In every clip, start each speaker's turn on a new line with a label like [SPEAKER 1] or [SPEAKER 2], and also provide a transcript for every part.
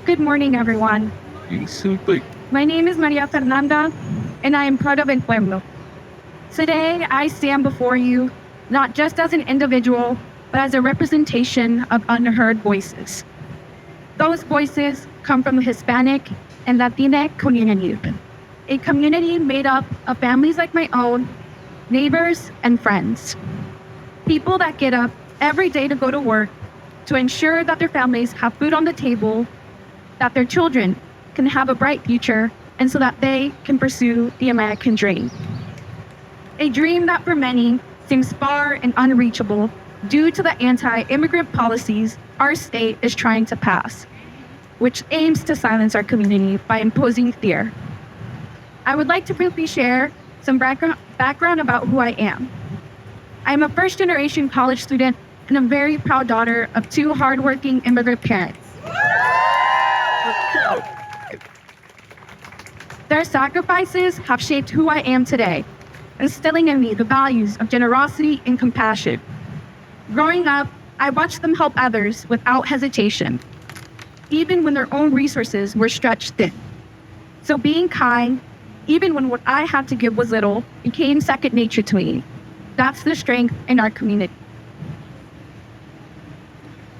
[SPEAKER 1] Good morning, everyone. My name is Maria Fernanda, and I am part of Pueblo. Today, I stand before you not just as an individual, but as a representation of unheard voices. Those voices come from the Hispanic and Latina community, a community made up of families like my own, neighbors, and friends. People that get up every day to go to work to ensure that their families have food on the table, that their children can have a bright future, and so that they can pursue the American dream. A dream that for many seems far and unreachable due to the anti-immigrant policies our state is trying to pass, which aims to silence our community by imposing fear. I would like to briefly share some background about who I am. I am a first-generation college student and a very proud daughter of two hardworking immigrant parents. Their sacrifices have shaped who I am today, instilling in me the values of generosity and compassion. Growing up, I watched them help others without hesitation, even when their own resources were stretched thin. So being kind, even when what I had to give was little, became second nature to me. That's the strength in our community.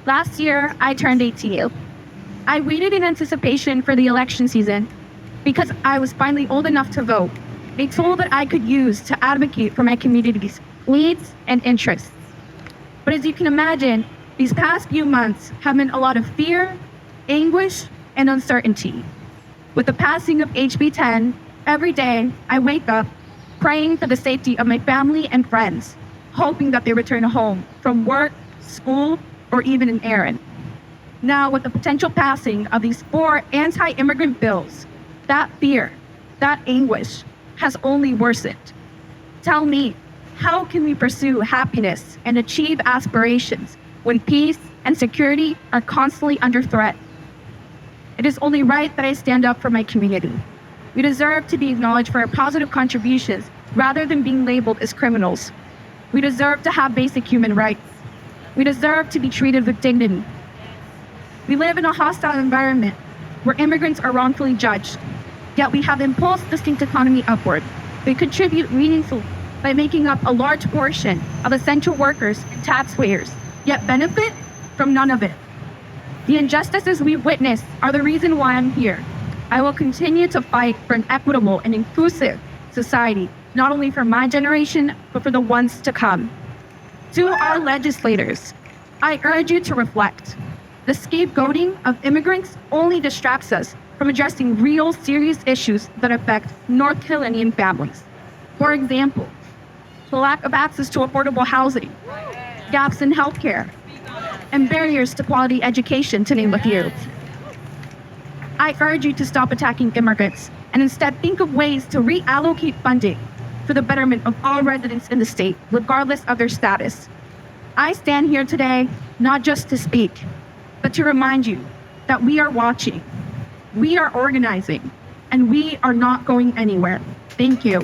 [SPEAKER 1] Last year, I turned 18. I waited in anticipation for the election season because I was finally old enough to vote, a tool that I could use to advocate for my community's needs and interests. But as you can imagine, these past few months have meant a lot of fear, anguish, and uncertainty. With the passing of HB 10, every day I wake up praying for the safety of my family and friends, hoping that they return home from work, school, or even an errand. Now, with the potential passing of these 4 anti-immigrant bills, that fear, that anguish has only worsened. Tell me, how can we pursue happiness and achieve aspirations when peace and security are constantly under threat? It is only right that I stand up for my community. We deserve to be acknowledged for our positive contributions rather than being labeled as criminals. We deserve to have basic human rights. We deserve to be treated with dignity. We live in a hostile environment where immigrants are wrongfully judged, yet we have impulsed the state economy upward. We contribute meaningfully by making up a large portion of essential workers and taxpayers, yet benefit from none of it. The injustices we've witnessed are the reason why I'm here. I will continue to fight for an equitable and inclusive society, not only for my generation, but for the ones to come. To our legislators, I urge you to reflect. The scapegoating of immigrants only distracts us from addressing real serious issues that affect North Carolinian families. For example, the lack of access to affordable housing, gaps in healthcare, and barriers to quality education, to name a few. I urge you to stop attacking immigrants and instead think of ways to reallocate funding for the betterment of all residents in the state, regardless of their status. I stand here today not just to speak, but to remind you that we are watching, we are organizing, and we are not going anywhere. Thank you.